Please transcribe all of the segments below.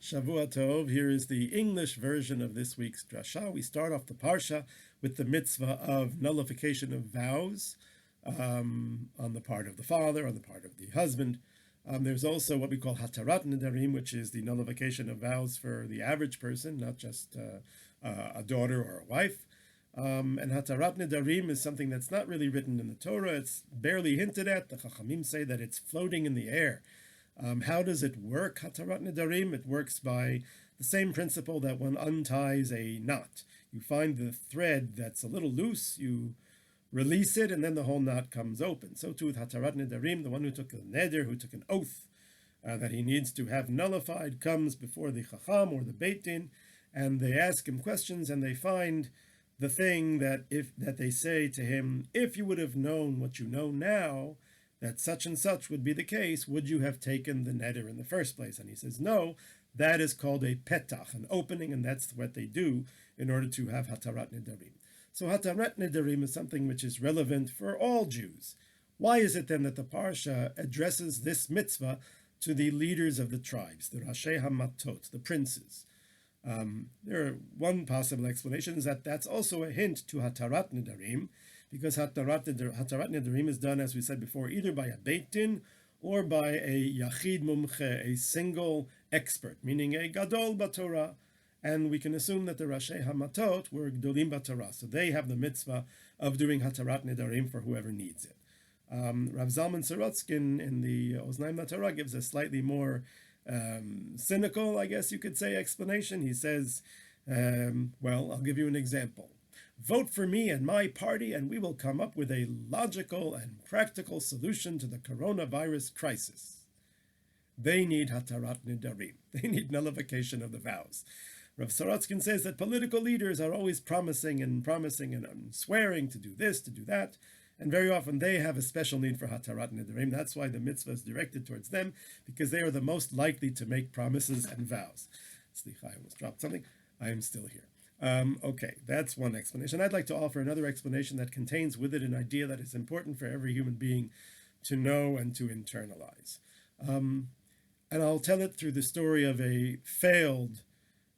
Shavua Tov. Here is the English version of this week's drasha. We start off the parsha with the mitzvah of nullification of vows on the part of the father, on the part of the husband. There's also what we call hatarat nedarim, which is the nullification of vows for the average person, not just a daughter or a wife. And hatarat nedarim is something that's not really written in the Torah. It's barely hinted at. The Chachamim say that it's floating in the air. How does it work, hatarat nedarim? It works by the same principle that one unties a knot. You find the thread that's a little loose, you release it, and then the whole knot comes open. So too with hatarat nedarim, the one who took a neder, who took an oath that he needs to have nullified, comes before the chacham or the beit din, and they ask him questions, and they find the thing that they say to him, if you would have known what you know now, that such and such would be the case, would you have taken the neder in the first place? And he says, no, that is called a petach, an opening, and that's what they do in order to have hatarat nedarim. So hatarat nedarim is something which is relevant for all Jews. Why is it then that the parsha addresses this mitzvah to the leaders of the tribes, the Rashei HaMatot, the princes? One possible explanation is that that's also a hint to hatarat nedarim, because hatarat nedarim is done, as we said before, either by a beit din or by a yachid mumche, a single expert, meaning a gadol b'Torah. And we can assume that the Rashei HaMatot were gdolim b'Torah, so they have the mitzvah of doing hatarat nedarim for whoever needs it. Rav Zalman Sorotzkin in the Oznaim LaTorah gives a slightly more cynical, I guess you could say, explanation. He says, well, I'll give you an example. Vote for me and my party, and we will come up with a logical and practical solution to the coronavirus crisis. They need hatarat nedarim. They need nullification of the vows. Rav Sorotzkin says that political leaders are always promising and swearing to do this, to do that, and very often they have a special need for hatarat nedarim. That's why the mitzvah is directed towards them, because they are the most likely to make promises and vows. Slicha, I almost dropped something. I am still here. Okay, that's one explanation. I'd like to offer another explanation that contains with it an idea that is important for every human being to know and to internalize. And I'll tell it through the story of a failed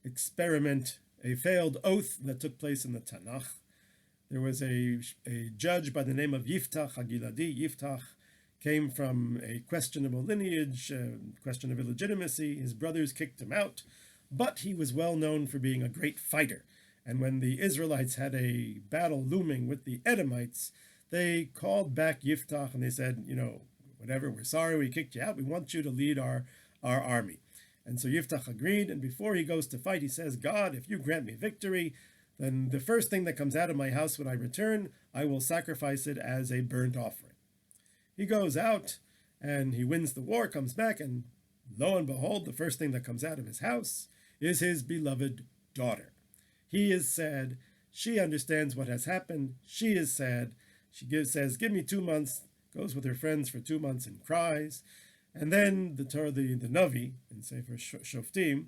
experiment, a failed oath that took place in the Tanakh. There was a judge by the name of Yiftach Hagiladi. Yiftach came from a questionable lineage, question of illegitimacy. His brothers kicked him out, but he was well known for being a great fighter. And when the Israelites had a battle looming with the Edomites, they called back Yiftach and they said, whatever, we're sorry we kicked you out. We want you to lead our army. And so Yiftach agreed, and before he goes to fight, he says, God, if you grant me victory, then the first thing that comes out of my house when I return, I will sacrifice it as a burnt offering. He goes out, and he wins the war, comes back, and lo and behold, the first thing that comes out of his house is his beloved daughter. He is sad. She understands what has happened. She is sad. She says, give me 2 months, goes with her friends for 2 months and cries. And then the Torah, the Navi, in Sefer Shoftim,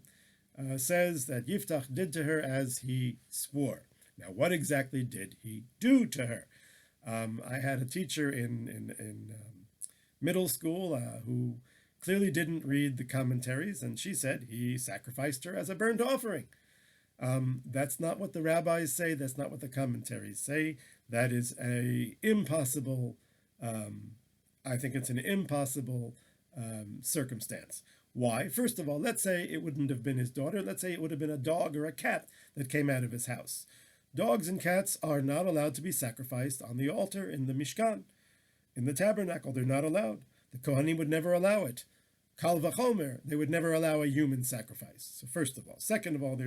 says that Yiftach did to her as he swore. Now, what exactly did he do to her? I had a teacher in middle school who clearly didn't read the commentaries, and she said he sacrificed her as a burnt offering. That's not what the rabbis say. That's not what the commentaries say. That is a impossible, I think it's an impossible circumstance. Why? First of all, let's say it wouldn't have been his daughter. Let's say it would have been a dog or a cat that came out of his house. Dogs and cats are not allowed to be sacrificed on the altar in the Mishkan. In the tabernacle, they're not allowed. The Kohanim would never allow it. Kal v'chomer, they would never allow a human sacrifice. So first of all. Second of all,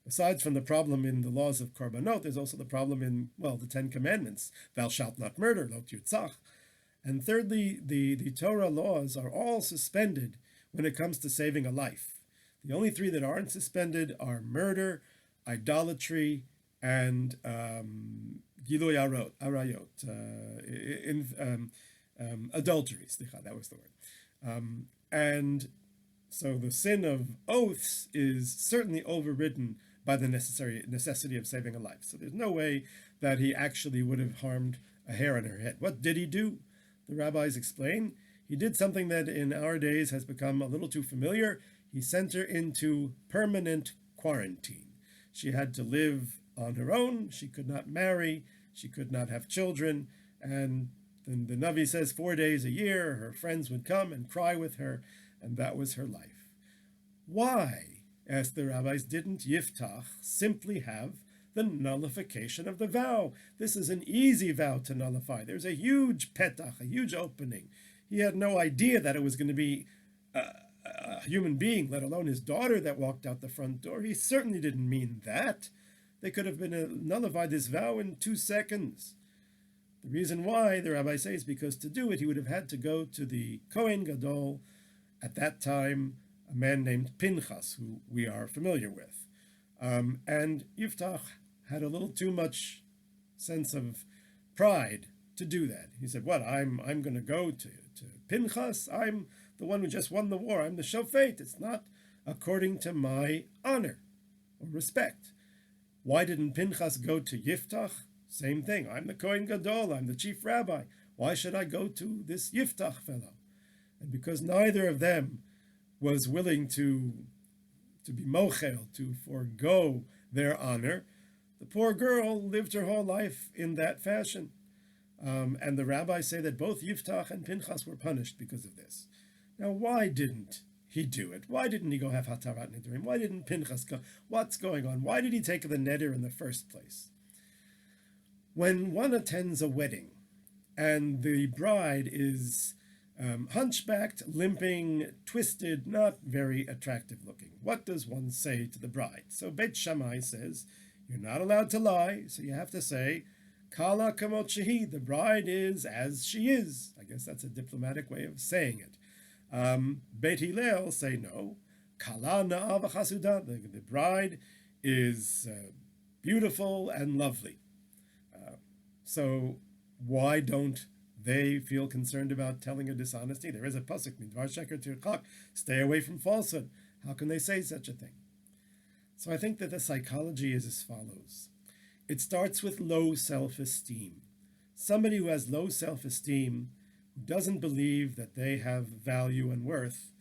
besides from the problem in the laws of Korbanot, there's also the problem in, the 10 Commandments. Thou shalt not murder, lo tirtzach. And thirdly, the Torah laws are all suspended when it comes to saving a life. The only 3 that aren't suspended are murder, idolatry, and Gilui Arayot, adultery. That was the word. And so the sin of oaths is certainly overridden by the necessity of saving a life. So there's no way that he actually would have harmed a hair on her head. What did he do? The rabbis explain. He did something that in our days has become a little too familiar. he sent her into permanent quarantine. She had to live on her own. She could not marry. She could not have children. And then the Navi says 4 days a year, her friends would come and cry with her, and that was her life. Why, asked the rabbis, didn't Yiftach simply have the nullification of the vow? This is an easy vow to nullify. There's a huge petach, a huge opening. He had no idea that it was going to be a human being, let alone his daughter, that walked out the front door. He certainly didn't mean that. They could have been nullified this vow in 2 seconds. The reason why, the rabbi says, is because to do it, he would have had to go to the Kohen Gadol, at that time, a man named Pinchas, who we are familiar with. And Yiftach had a little too much sense of pride to do that. He said, what, I'm going to go to Pinchas? I'm the one who just won the war. I'm the shofet. It's not according to my honor or respect. Why didn't Pinchas go to Yiftach? Same thing. I'm the Kohen Gadol. I'm the chief rabbi. Why should I go to this Yiftach fellow? And because neither of them was willing to be mochel, to forego their honor, the poor girl lived her whole life in that fashion. And the rabbis say that both Yiftach and Pinchas were punished because of this. Now, why didn't he do it? Why didn't he go have Hatarat Nedarim? Why didn't Pinchas go? What's going on? Why did he take the neder in the first place? When one attends a wedding and the bride is hunchbacked, limping, twisted, not very attractive looking, what does one say to the bride? So Beit Shammai says, you're not allowed to lie, so you have to say, Kala kamot shehi, the bride is as she is. I guess that's a diplomatic way of saying it. Beit Hillel say no, Kala na'a v'chasuda, the bride is beautiful and lovely. So why don't they feel concerned about telling a dishonesty? There is a pasuk, Dvar sheker tirchak, stay away from falsehood. How can they say such a thing? So I think that the psychology is as follows. It starts with low self-esteem. Somebody who has low self-esteem, who doesn't believe that they have value and worth,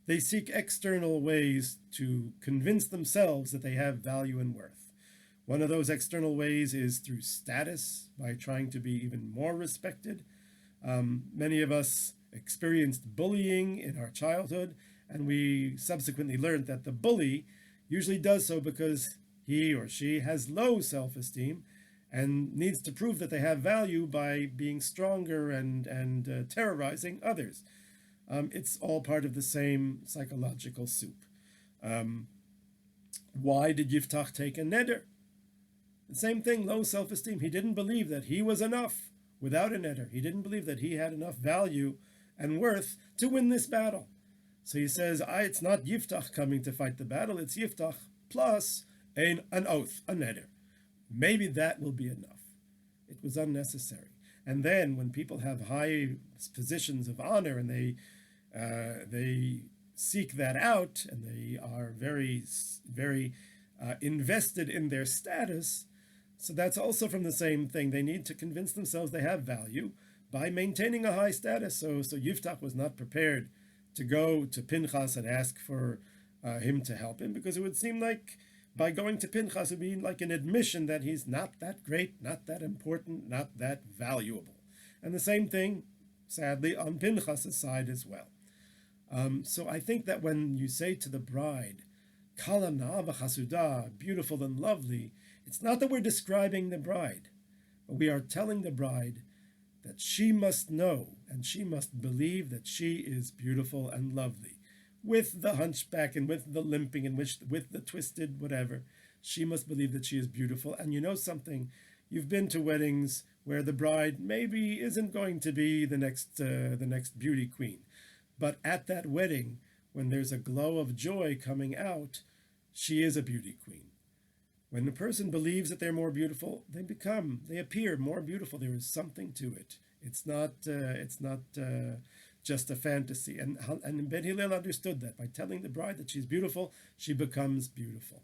they seek external ways to convince themselves that they have value and worth. One of those external ways is through status, by trying to be even more respected. Many of us experienced bullying in our childhood, and we subsequently learned that the bully usually does so because he or she has low self-esteem and needs to prove that they have value by being stronger and terrorizing others. It's all part of the same psychological soup. Why did Yiftach take a neder? The same thing, low self-esteem. He didn't believe that he was enough without a neder. He didn't believe that he had enough value and worth to win this battle. So he says, it's not Yiftach coming to fight the battle, it's Yiftach plus an oath, a neder. Maybe that will be enough. It was unnecessary. And then when people have high positions of honor and they seek that out and they are very, very invested in their status, so that's also from the same thing. They need to convince themselves they have value by maintaining a high status. So Yiftach was not prepared to go to Pinchas and ask for him to help him, because it would seem like by going to Pinchas it would be like an admission that he's not that great, not that important, not that valuable. And the same thing, sadly, on Pinchas' side as well. So I think that when you say to the bride, Kala na'a v'chasuda, beautiful and lovely, it's not that we're describing the bride, but we are telling the bride that she must know and she must believe that she is beautiful and lovely. With the hunchback and with the limping and with the twisted whatever, she must believe that she is beautiful. And you know something, you've been to weddings where the bride maybe isn't going to be the next beauty queen, but at that wedding, when there's a glow of joy coming out, she is a beauty queen. When a person believes that they're more beautiful, they appear more beautiful. There is something to it. It's not just a fantasy. And Ben Hillel understood that. By telling the bride that she's beautiful, she becomes beautiful.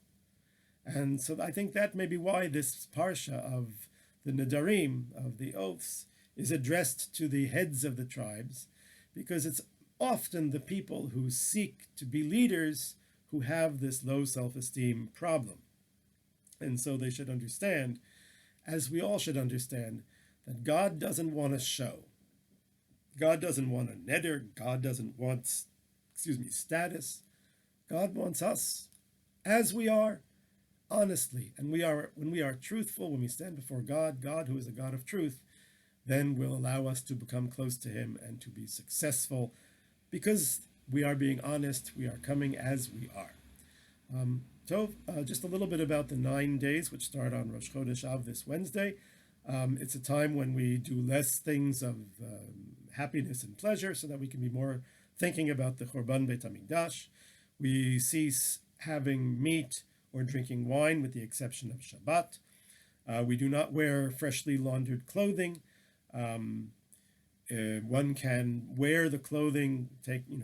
And so I think that may be why this parsha of the Nedarim, of the oaths, is addressed to the heads of the tribes, because it's often the people who seek to be leaders who have this low self-esteem problem. And so they should understand, as we all should understand, that God doesn't want a show. God doesn't want a neder. God doesn't want, status. God wants us as we are, honestly. And when we are truthful, when we stand before God, God who is a God of truth, then will allow us to become close to him and to be successful because we are being honest, we are coming as we are. Just a little bit about the 9 days, which start on Rosh Chodesh Av this Wednesday. It's a time when we do less things of happiness and pleasure so that we can be more thinking about the Chorban Beit HaMikdash. We cease having meat or drinking wine with the exception of Shabbat. We do not wear freshly laundered clothing. One can wear the clothing,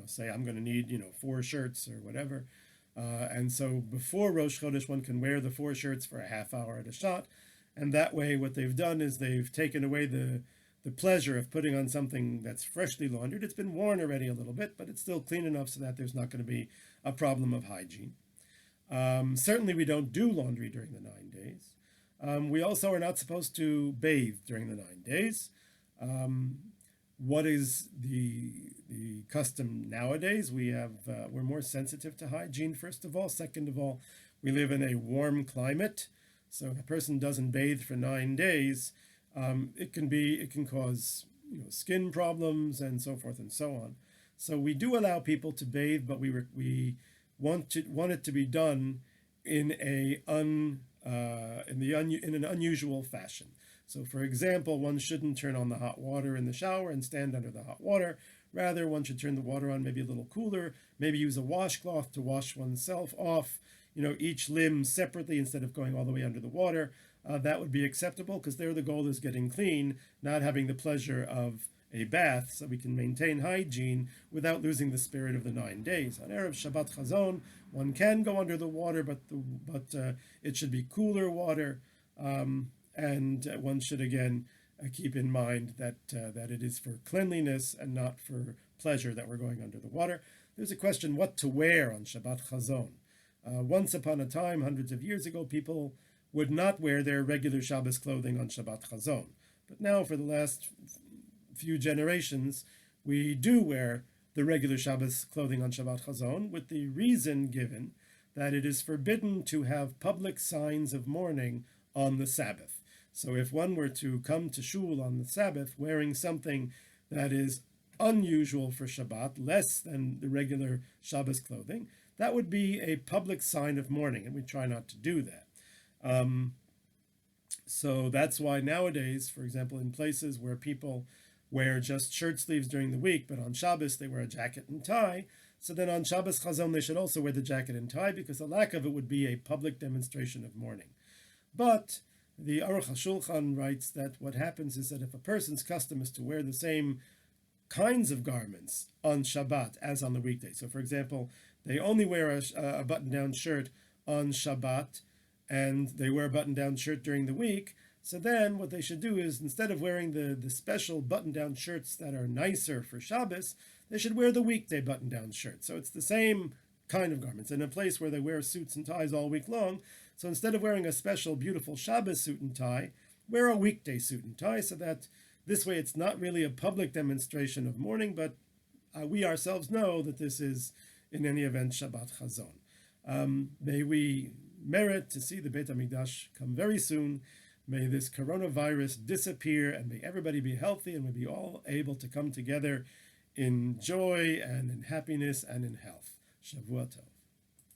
say I'm going to need, 4 shirts or whatever. And so before Rosh Chodesh, one can wear the 4 shirts for a half hour at a shot. And that way what they've done is they've taken away the pleasure of putting on something that's freshly laundered. It's been worn already a little bit, but it's still clean enough so that there's not going to be a problem of hygiene. Certainly we don't do laundry during the 9 days. We also are not supposed to bathe during the 9 days. What is the custom nowadays? We're more sensitive to hygiene, first of all. Second of all, we live in a warm climate. So if a person doesn't bathe for 9 days, it can cause skin problems and so forth and so on. So we do allow people to bathe, but we want it to be done in an unusual fashion. So, for example, one shouldn't turn on the hot water in the shower and stand under the hot water. Rather, one should turn the water on maybe a little cooler, maybe use a washcloth to wash oneself off, each limb separately instead of going all the way under the water. That would be acceptable because there the goal is getting clean, not having the pleasure of a bath, so we can maintain hygiene without losing the spirit of the 9 days. On Erev Shabbat Chazon, one can go under the water, but it should be cooler water. And one should again keep in mind that it is for cleanliness and not for pleasure that we're going under the water. There's a question what to wear on Shabbat Chazon. Once upon a time, hundreds of years ago, people would not wear their regular Shabbos clothing on Shabbat Chazon. But now, for the last few generations, we do wear the regular Shabbos clothing on Shabbat Chazon, with the reason given that it is forbidden to have public signs of mourning on the Sabbath. So if one were to come to shul on the Sabbath wearing something that is unusual for Shabbat, less than the regular Shabbos clothing, that would be a public sign of mourning, and we try not to do that. So that's why nowadays, for example, in places where people wear just shirt sleeves during the week, but on Shabbos they wear a jacket and tie, so then on Shabbos Chazon they should also wear the jacket and tie, because the lack of it would be a public demonstration of mourning. But the Aruch HaShulchan writes that what happens is that if a person's custom is to wear the same kinds of garments on Shabbat as on the weekday, so for example, they only wear a button-down shirt on Shabbat, and they wear a button-down shirt during the week, so then what they should do is, instead of wearing the special button-down shirts that are nicer for Shabbos, they should wear the weekday button-down shirt. So it's the same kind of garments. In a place where they wear suits and ties all week long, so instead of wearing a special beautiful Shabbos suit and tie, wear a weekday suit and tie, so that this way it's not really a public demonstration of mourning, but we ourselves know that this is, in any event, Shabbat Chazon. May we merit to see the Beit HaMikdash come very soon. May this coronavirus disappear, and may everybody be healthy, and may be all able to come together in joy and in happiness and in health. Shavua Tov.